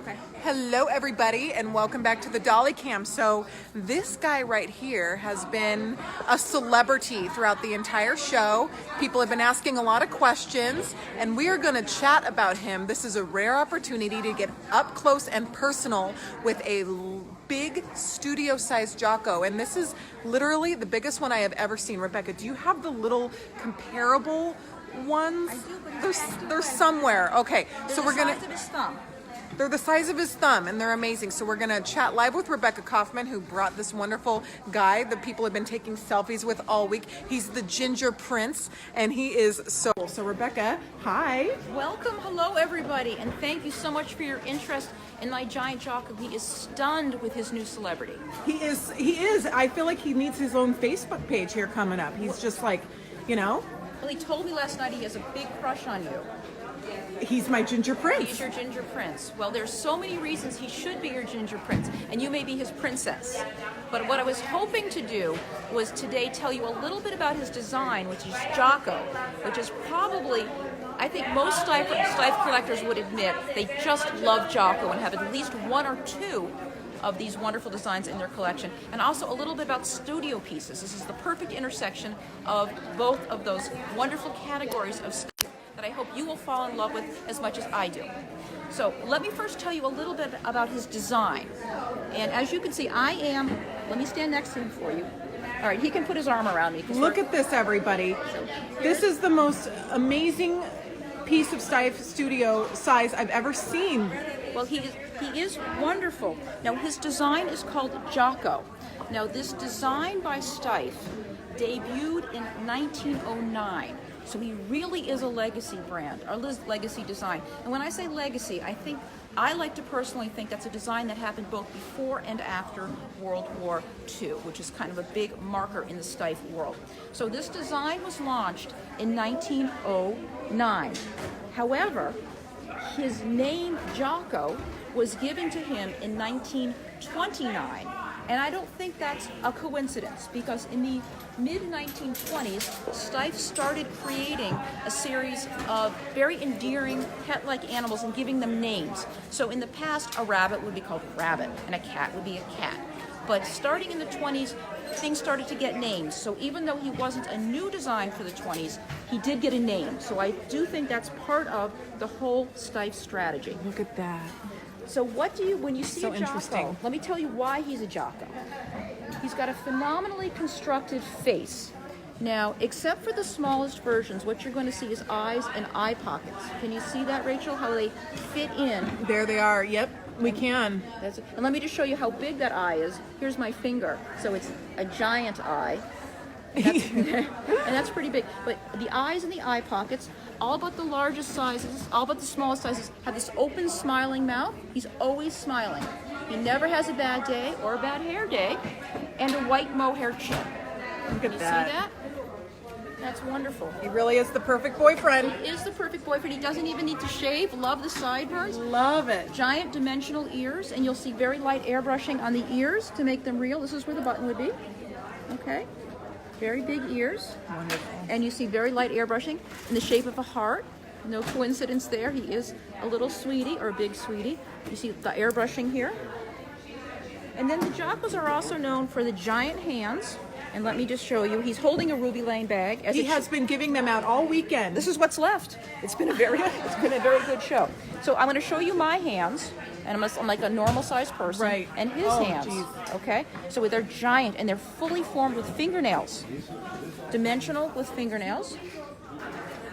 Okay. Hello everybody and welcome back to the Dolly Cam. So this guy right here has been a celebrity throughout the entire show. People have been asking a lot of questions and we are going to chat about him. This is a rare opportunity to get up close and personal with a big studio-size Jocko, and this is literally the biggest one I have ever seen. Rebecca, do you have the little comparable ones? I do, but they're somewhere. Okay, so we're gonna. The size of his thumb. They're the size of his thumb and they're amazing. So we're gonna chat live with Rebekah Kaufman, who brought this wonderful guy that people have been taking selfies with all week. He's the Ginger Prince and he is so cool. So Rebecca, hi. Welcome, hello everybody, and thank you so much for your interest in my giant Jocko. He is stunned with his new celebrity. He is. I feel like he needs his own Facebook page here coming up. He's just like, you know. Well, he told me last night he has a big crush on you. He's my Ginger Prince. He's your Ginger Prince. Well, there's so many reasons he should be your Ginger Prince, and you may be his princess. But what I was hoping to do was today tell you a little bit about his design, which is Jocko, which is probably, I think most Steiff collectors would admit, they just love Jocko and have at least one or two of these wonderful designs in their collection, and also a little bit about studio pieces. This is the perfect intersection of both of those wonderful categories of stuff that I hope you will fall in love with as much as I do. So let me first tell you a little bit about his design. And as you can see, let me stand next to him for you. All right, he can put his arm around me. Look at this, everybody. This is the most amazing piece of Steiff studio size I've ever seen. Well, he is wonderful. Now, his design is called Jocko. Now, this design by Steiff debuted in 1909. So he really is a legacy brand, or legacy design. And when I say legacy, I like to personally think that's a design that happened both before and after World War II, which is kind of a big marker in the Steiff world. So this design was launched in 1909. However, his name Jocko was given to him in 1929. And I don't think that's a coincidence, because in the mid-1920s, Steiff started creating a series of very endearing pet-like animals and giving them names. So in the past, a rabbit would be called a rabbit, and a cat would be a cat. But starting in the 20s, things started to get names. So even though he wasn't a new design for the 20s, he did get a name. So I do think that's part of the whole Steiff strategy. Look at that. So when you see So a Jocko, interesting. let me tell you why he's a Jocko. He's got a phenomenally constructed face. Now, except for the smallest versions, what you're going to see is eyes and eye pockets. Can you see that, Rachel, how they fit in? There they are. Yep, we can. And let me just show you how big that eye is. Here's my finger. So it's a giant eye. And that's pretty big. But the eyes and the eye pockets, all but the largest sizes, all but the smallest sizes, have this open, smiling mouth. He's always smiling. He never has a bad day or a bad hair day, and a white mohair chin. Look at You that. see that? That's wonderful. He really is the perfect boyfriend. He is the perfect boyfriend. He doesn't even need to shave. Love the sideburns. Love it. Giant dimensional ears, and you'll see very light airbrushing on the ears to make them real. This is where the button would be. Okay. Very big ears. Wonderful. And you see very light airbrushing in the shape of a heart. No coincidence there. He is a little sweetie, or a big sweetie. You see the airbrushing here. And then the Jockos are also known for the giant hands. And let me just show you. He's holding a Ruby Lane bag. He has been giving them out all weekend. This is what's left. It's been a very good show. So I'm going to show you my hands, and I'm like a normal sized person, Right. and his Oh, hands. geez. Okay, so they're giant and they're fully formed with fingernails, dimensional with fingernails,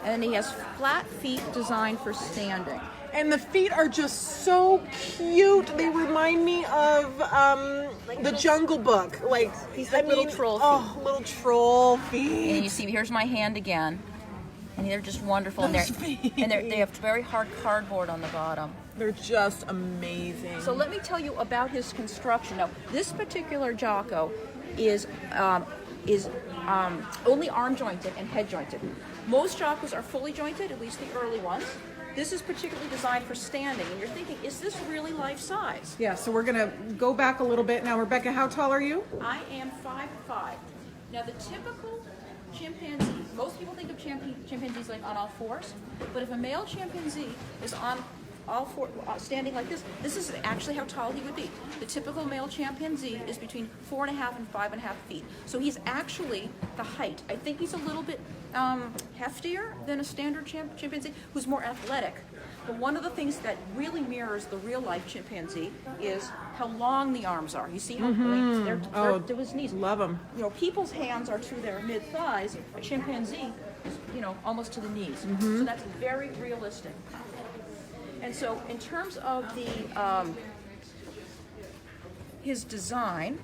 and he has flat feet designed for standing. And the feet are just so cute. They remind me of the Jungle Book. Like, He's like little troll feet. Oh, little troll And feet. you see, here's my hand again, and they're just wonderful. Those and feet. they have very hard cardboard on the bottom. They're just amazing. So let me tell you about his construction. Now, this particular Jocko is only arm jointed and head jointed. Most Jockos are fully jointed, at least the early ones. This is particularly designed for standing, and you're thinking, is this really life size? Yeah, so we're gonna go back a little bit now. Rebecca, how tall are you? I am 5'5". Now, the typical chimpanzee, most people think of chimpanzees like on all fours, but if a male chimpanzee is on all four, standing like this. This is actually how tall he would be. The typical male chimpanzee is between 4.5 and 5.5 feet. So he's actually the height. I think he's a little bit heftier than a standard chimpanzee, who's more athletic. But one of the things that really mirrors the real-life chimpanzee is how long the arms are. You see how they're to his knees. Love them. You know, people's hands are to their mid-thighs. A chimpanzee is, you know, almost to the knees. So that's very realistic. And so in terms of the his design,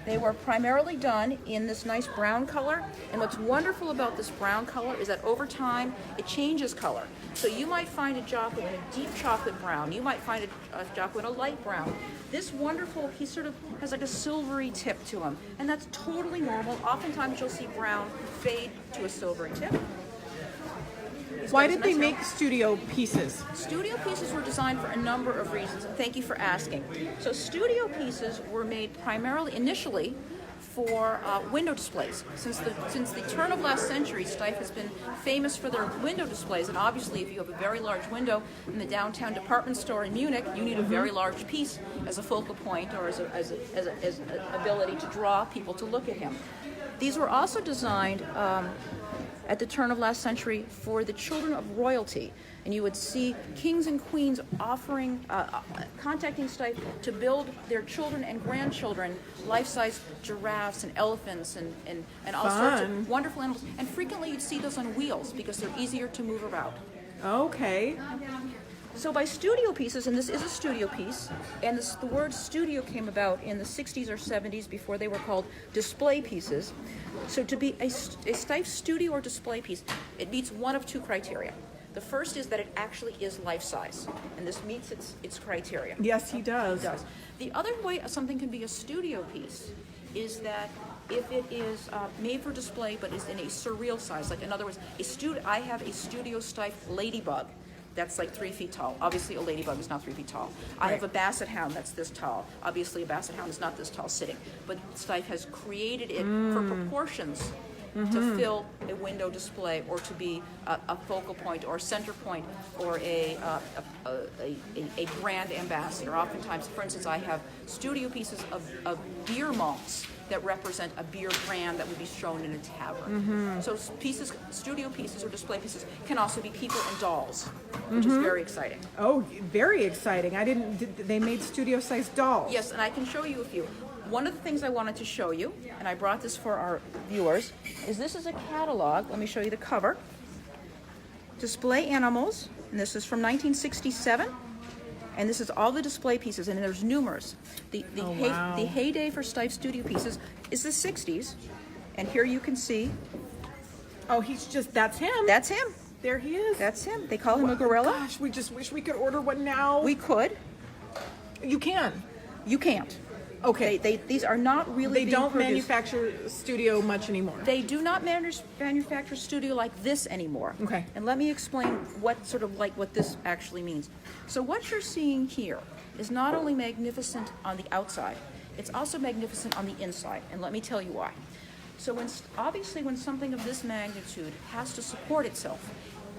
they were primarily done in this nice brown color. And what's wonderful about this brown color is that over time, it changes color. So you might find a Jocko in a deep chocolate brown. You might find a Jocko in a light brown. This wonderful, he sort of has like a silvery tip to him. And that's totally normal. Oftentimes you'll see brown fade to a silvery tip. Why did they make studio pieces? Studio pieces were designed for a number of reasons, and thank you for asking. So studio pieces were made primarily, initially, for window displays. Since the turn of last century, Steiff has been famous for their window displays, and obviously if you have a very large window in the downtown department store in Munich, you need a very large piece as a focal point or as an ability to draw people to look at him. These were also designed at the turn of last century for the children of royalty. And you would see kings and queens offering, contacting Steiff to build their children and grandchildren life-size giraffes and elephants and all sorts of wonderful animals. And frequently you'd see those on wheels because they're easier to move around. Okay. So by studio pieces, and this is a studio piece, and the word studio came about in the 60s or 70s before they were called display pieces. So to be a Steiff studio or display piece, it meets one of two criteria. The first is that it actually is life-size, and this meets its criteria. Yes, he does. It does. The other way something can be a studio piece is that if it is made for display but is in a surreal size, like in other words, I have a Studio Steiff ladybug. That's like 3 feet tall. Obviously, a ladybug is not 3 feet tall. I have a basset hound that's this tall. Obviously, a basset hound is not this tall sitting. But Steiff has created it for proportions to fill a window display or to be a focal point or a center point or a brand ambassador. Oftentimes, for instance, I have studio pieces of beer malts that represent a beer brand that would be shown in a tavern. So studio pieces or display pieces can also be people and dolls, which is very exciting. Oh, very exciting. They made studio-size dolls. Yes, and I can show you a few. One of the things I wanted to show you, and I brought this for our viewers, is this is a catalog. Let me show you the cover. Display Animals, and this is from 1967. And this is all the display pieces, and there's numerous. The heyday for Steiff studio pieces is the 60s. And here you can see. Oh, that's him. That's him. There he is. That's him. They call him a gorilla. Gosh, we just wish we could order one now. We could. You can. You can't. Okay. These are not really They don't produced. manufacture studio much anymore. They do not manufacture studio like this anymore. Okay. And let me explain what this actually means. So what you're seeing here is not only magnificent on the outside, it's also magnificent on the inside. And let me tell you why. So obviously when something of this magnitude has to support itself,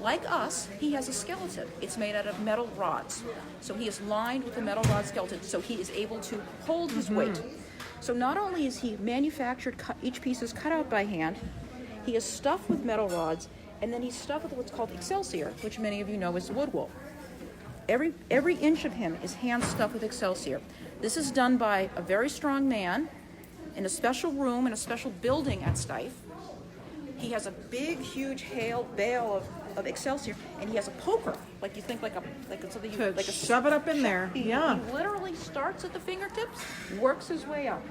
like us, he has a skeleton. It's made out of metal rods. So he is lined with a metal rod skeleton so he is able to hold his weight. So not only is he manufactured, each piece is cut out by hand, he is stuffed with metal rods, and then he's stuffed with what's called excelsior, which many of you know is wood wool. Every inch of him is hand stuffed with excelsior. This is done by a very strong man in a special room in a special building at Steiff. He has a big, huge bale of excelsior, and he has a poker, like you think like something you like shove it up in there. He literally starts at the fingertips, works his way up.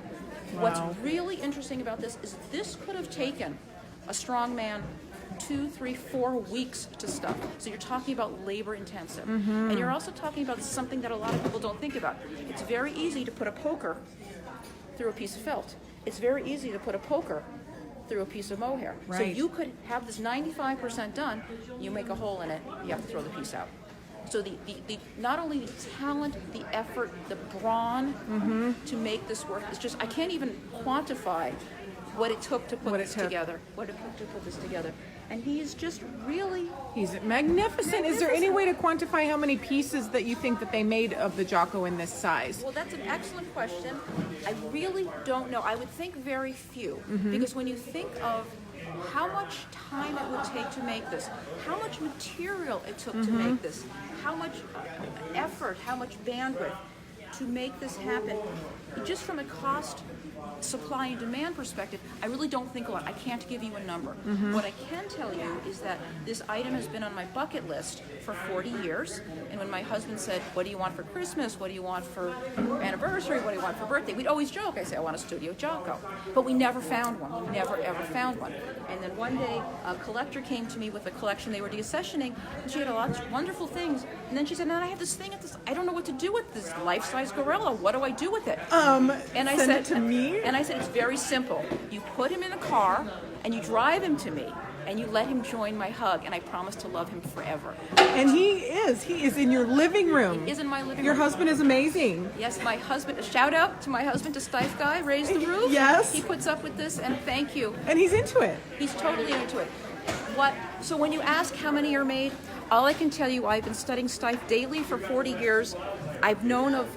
Wow. What's really interesting about this could have taken a strong man 2, 3, 4 weeks to stuff. So you're talking about labor intensive. And you're also talking about something that a lot of people don't think about. It's very easy to put a poker through a piece of felt. It's very easy to put a poker through a piece of mohair. Right. So you could have this 95% done, you make a hole in it, you have to throw the piece out. So the not only the talent, the effort, the brawn to make this work, it's just, I can't even quantify what it took to put this together. And he is just really... He's magnificent. Is there any way to quantify how many pieces that you think that they made of the Jocko in this size? Well, that's an excellent question. I really don't know. I would think very few, because when you think of how much time it would take to make this, how much material it took to make this, how much effort, how much bandwidth to make this happen, just from a cost, supply and demand perspective, I really don't think a lot. I can't give you a number. What I can tell you is that this item has been on my bucket list for 40 years. And when my husband said, what do you want for Christmas? What do you want for anniversary? What do you want for birthday? We'd always joke. I say, I want a Studio Jocko. But we never found one. We never, ever found one. And then one day, a collector came to me with a collection they were deaccessioning, and she had a lot of wonderful things. And then she said, no, I have this thing, I don't know what to do with this life-size gorilla. What do I do with it? And I said, it to me? And I said, it's very simple. You put him in a car, and you drive him to me, and you let him join my hug, and I promise to love him forever. And he is in your living room. He is in my living room. Your husband is amazing. Yes, my husband, a shout out to my husband, to Steiffgal, raised the roof. Yes. He puts up with this, and thank you. And he's into it. He's totally into it. So when you ask how many are made, all I can tell you, I've been studying Steiff daily for 40 years. I've known of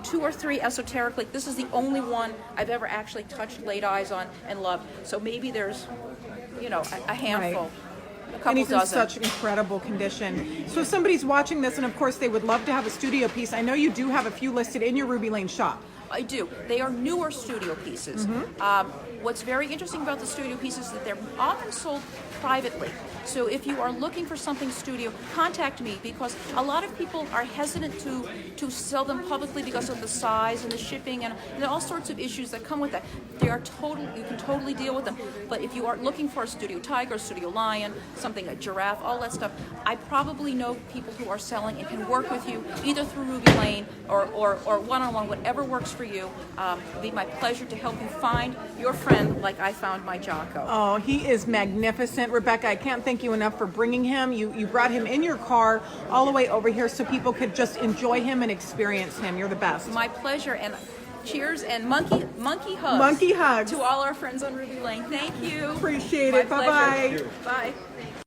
2 or 3 esoterically. This is the only one I've ever actually touched, laid eyes on, and loved. So maybe there's, a handful. Right. A couple And he's dozen. in such incredible condition. So if somebody's watching this, and of course they would love to have a studio piece, I know you do have a few listed in your Ruby Lane shop. I do. They are newer studio pieces. What's very interesting about the studio pieces is that they're often sold privately. So if you are looking for something studio, contact me, because a lot of people are hesitant to sell them publicly because of the size and the shipping and all sorts of issues that come with that. You can totally deal with them. But if you are looking for a Studio Tiger, Studio Lion, something like Giraffe, all that stuff, I probably know people who are selling and can work with you either through Ruby Lane or one-on-one, whatever works for you. It'd be my pleasure to help you find your friend like I found my Jocko. Oh, he is magnificent. Rebecca, I can't thank you enough for bringing him. You brought him in your car all the way over here so people could just enjoy him and experience him. You're the best. My pleasure, and cheers and monkey hugs. Monkey hugs. To all our friends on Ruby Lane. Thank you. Appreciate My it. Bye-bye. pleasure. Bye.